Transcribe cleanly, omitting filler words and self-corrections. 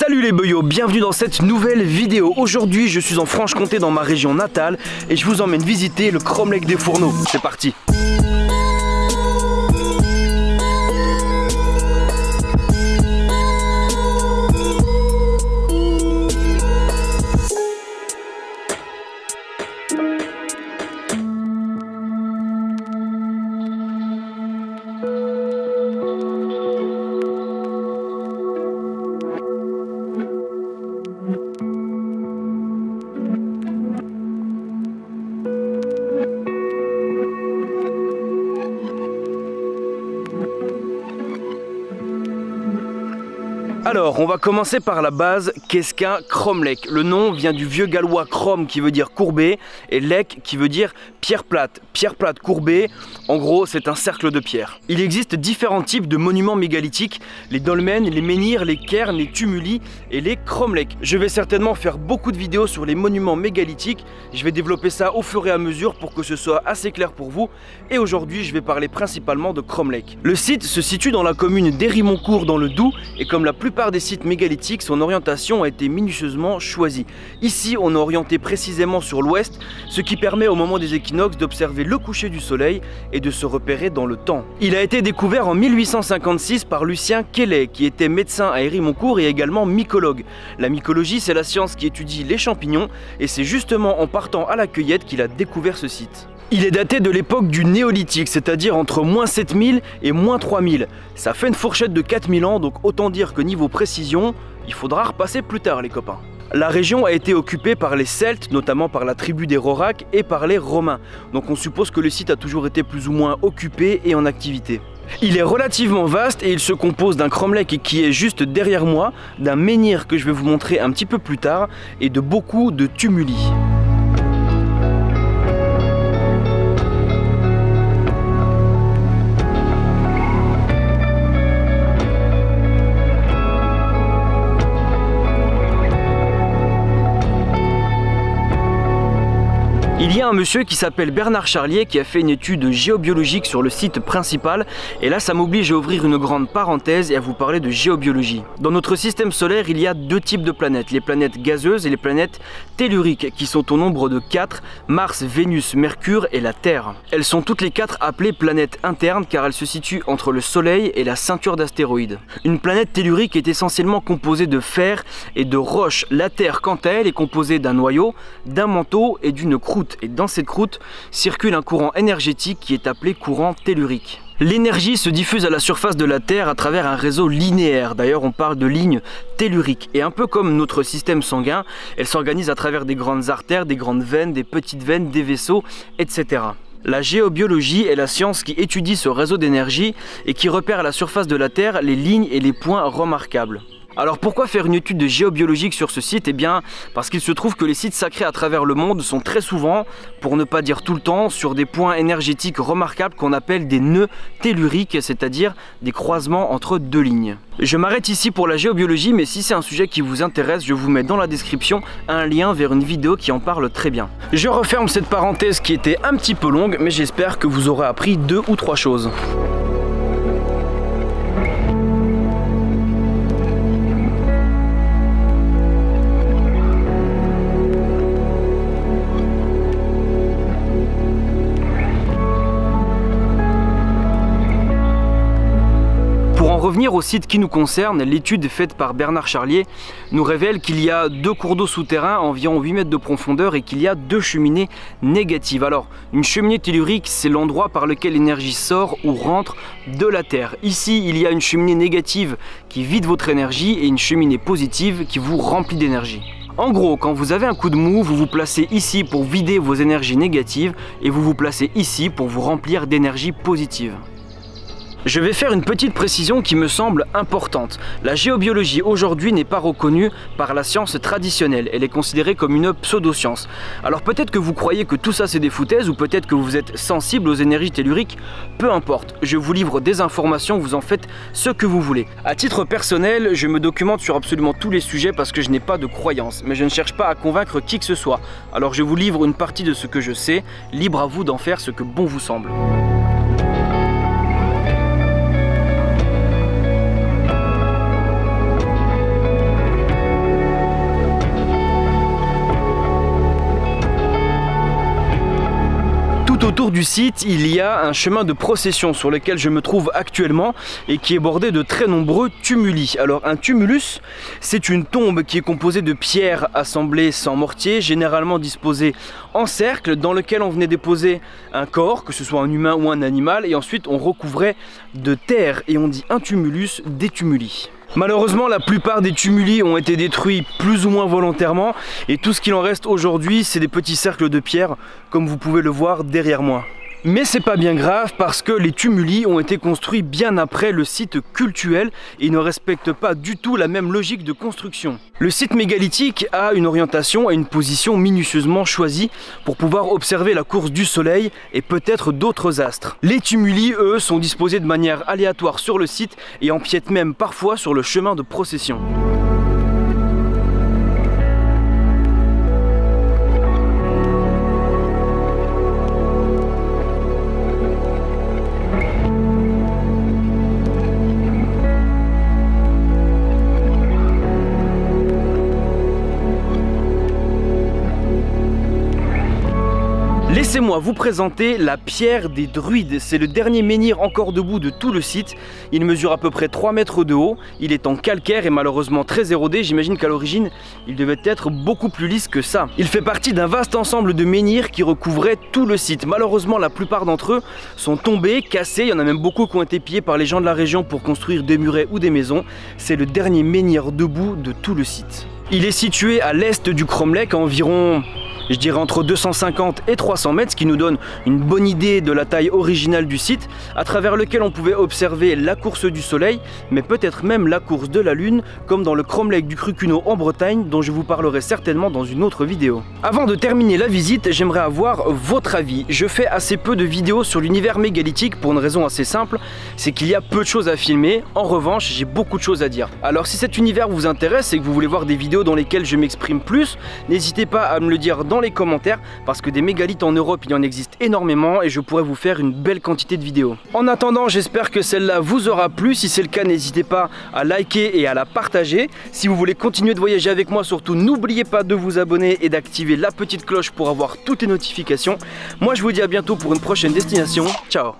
Salut les boyos, bienvenue dans cette nouvelle vidéo. Aujourd'hui je suis en Franche-Comté dans ma région natale et je vous emmène visiter le Cromlech des Fourneaux. C'est parti. Alors, on va commencer par la base. Qu'est-ce qu'un cromlech? Le nom vient du vieux gallois chrome qui veut dire courbé et lech qui veut dire pierre plate. Pierre plate courbée, en gros, c'est un cercle de pierre. Il existe différents types de monuments mégalithiques, les dolmens, les menhirs, les cairns, les tumuli et les cromlechs. Je vais certainement faire beaucoup de vidéos sur les monuments mégalithiques. Je vais développer ça au fur et à mesure pour que ce soit assez clair pour vous. Et aujourd'hui, je vais parler principalement de cromlech. Le site se situe dans la commune d'Hérimoncourt dans le Doubs et comme la plupart des sites mégalithiques, son orientation a été minutieusement choisie. Ici, on est orienté précisément sur l'ouest, ce qui permet au moment des équinoxes d'observer le coucher du soleil et de se repérer dans le temps. Il a été découvert en 1856 par Lucien Quélé, qui était médecin à Hérimoncourt et également mycologue. La mycologie, c'est la science qui étudie les champignons et c'est justement en partant à la cueillette qu'il a découvert ce site. Il est daté de l'époque du néolithique, c'est-à-dire entre moins 7000 et moins 3000. Ça fait une fourchette de 4000 ans, donc autant dire que niveau précision, il faudra repasser plus tard les copains. La région a été occupée par les Celtes, notamment par la tribu des Roracs et par les Romains. Donc on suppose que le site a toujours été plus ou moins occupé et en activité. Il est relativement vaste et il se compose d'un cromlech qui est juste derrière moi, d'un menhir que je vais vous montrer un petit peu plus tard et de beaucoup de tumuli. Il y a un monsieur qui s'appelle Bernard Charlier qui a fait une étude géobiologique sur le site principal et là ça m'oblige à ouvrir une grande parenthèse et à vous parler de géobiologie. Dans notre système solaire il y a deux types de planètes, les planètes gazeuses et les planètes telluriques qui sont au nombre de 4, Mars, Vénus, Mercure et la Terre. Elles sont toutes les 4 appelées planètes internes car elles se situent entre le Soleil et la ceinture d'astéroïdes. Une planète tellurique est essentiellement composée de fer et de roches. La Terre quant à elle est composée d'un noyau, d'un manteau et d'une croûte. Et dans cette croûte circule un courant énergétique qui est appelé courant tellurique. L'énergie se diffuse à la surface de la Terre à travers un réseau linéaire, d'ailleurs on parle de lignes telluriques. Et un peu comme notre système sanguin, elle s'organise à travers des grandes artères, des grandes veines, des petites veines, des vaisseaux, etc. La géobiologie est la science qui étudie ce réseau d'énergie et qui repère à la surface de la Terre les lignes et les points remarquables. Alors pourquoi faire une étude géobiologique sur ce site? Eh bien parce qu'il se trouve que les sites sacrés à travers le monde sont très souvent, pour ne pas dire tout le temps, sur des points énergétiques remarquables qu'on appelle des nœuds telluriques, c'est-à-dire des croisements entre deux lignes. Je m'arrête ici pour la géobiologie, mais si c'est un sujet qui vous intéresse, je vous mets dans la description un lien vers une vidéo qui en parle très bien. Je referme cette parenthèse qui était un petit peu longue, mais j'espère que vous aurez appris 2 ou 3 choses. Pour en revenir au site qui nous concerne, l'étude faite par Bernard Charlier nous révèle qu'il y a 2 cours d'eau souterrains, environ 8 mètres de profondeur et qu'il y a 2 cheminées négatives. Alors, une cheminée tellurique, c'est l'endroit par lequel l'énergie sort ou rentre de la Terre. Ici, il y a une cheminée négative qui vide votre énergie et une cheminée positive qui vous remplit d'énergie. En gros, quand vous avez un coup de mou, vous vous placez ici pour vider vos énergies négatives et vous vous placez ici pour vous remplir d'énergie positive. Je vais faire une petite précision qui me semble importante. La géobiologie aujourd'hui n'est pas reconnue par la science traditionnelle. Elle est considérée comme une pseudo-science. Alors peut-être que vous croyez que tout ça c'est des foutaises ou peut-être que vous êtes sensible aux énergies telluriques. Peu importe, je vous livre des informations, vous en faites ce que vous voulez. À titre personnel, je me documente sur absolument tous les sujets parce que je n'ai pas de croyance. Mais je ne cherche pas à convaincre qui que ce soit. Alors je vous livre une partie de ce que je sais. Libre à vous d'en faire ce que bon vous semble. Autour du site, il y a un chemin de procession sur lequel je me trouve actuellement et qui est bordé de très nombreux tumuli. Alors un tumulus, c'est une tombe qui est composée de pierres assemblées sans mortier, généralement disposées en cercle, dans lequel on venait déposer un corps, que ce soit un humain ou un animal, et ensuite on recouvrait de terre, et on dit un tumulus, des tumuli. Malheureusement, la plupart des tumuli ont été détruits plus ou moins volontairement, et tout ce qu'il en reste aujourd'hui, c'est des petits cercles de pierre, comme vous pouvez le voir derrière moi. Mais c'est pas bien grave parce que les tumuli ont été construits bien après le site cultuel et ne respectent pas du tout la même logique de construction. Le site mégalithique a une orientation et une position minutieusement choisie pour pouvoir observer la course du soleil et peut-être d'autres astres. Les tumuli, eux, sont disposés de manière aléatoire sur le site et empiètent même parfois sur le chemin de procession. Laissez-moi vous présenter la pierre des druides. C'est le dernier menhir encore debout de tout le site. Il mesure à peu près 3 mètres de haut. Il est en calcaire et malheureusement très érodé. J'imagine qu'à l'origine, il devait être beaucoup plus lisse que ça. Il fait partie d'un vaste ensemble de menhirs qui recouvraient tout le site. Malheureusement, la plupart d'entre eux sont tombés, cassés. Il y en a même beaucoup qui ont été pillés par les gens de la région pour construire des murets ou des maisons. C'est le dernier menhir debout de tout le site. Il est situé à l'est du cromlech, à environ, je dirais, entre 250 et 300 mètres, ce qui nous donne une bonne idée de la taille originale du site, à travers lequel on pouvait observer la course du soleil, mais peut-être même la course de la lune, comme dans le cromlech du Crucuneau en Bretagne, dont je vous parlerai certainement dans une autre vidéo. Avant de terminer la visite, j'aimerais avoir votre avis. Je fais assez peu de vidéos sur l'univers mégalithique pour une raison assez simple, c'est qu'il y a peu de choses à filmer. En revanche, j'ai beaucoup de choses à dire. Alors si cet univers vous intéresse et que vous voulez voir des vidéos dans lesquelles je m'exprime plus, n'hésitez pas à me le dire dans les commentaires parce que des mégalithes en Europe il y en existe énormément et je pourrais vous faire une belle quantité de vidéos. En attendant, j'espère que celle-là vous aura plu. Si c'est le cas, n'hésitez pas à liker et à la partager. Si vous voulez continuer de voyager avec moi, surtout n'oubliez pas de vous abonner et d'activer la petite cloche pour avoir toutes les notifications. Moi je vous dis à bientôt pour une prochaine destination. Ciao.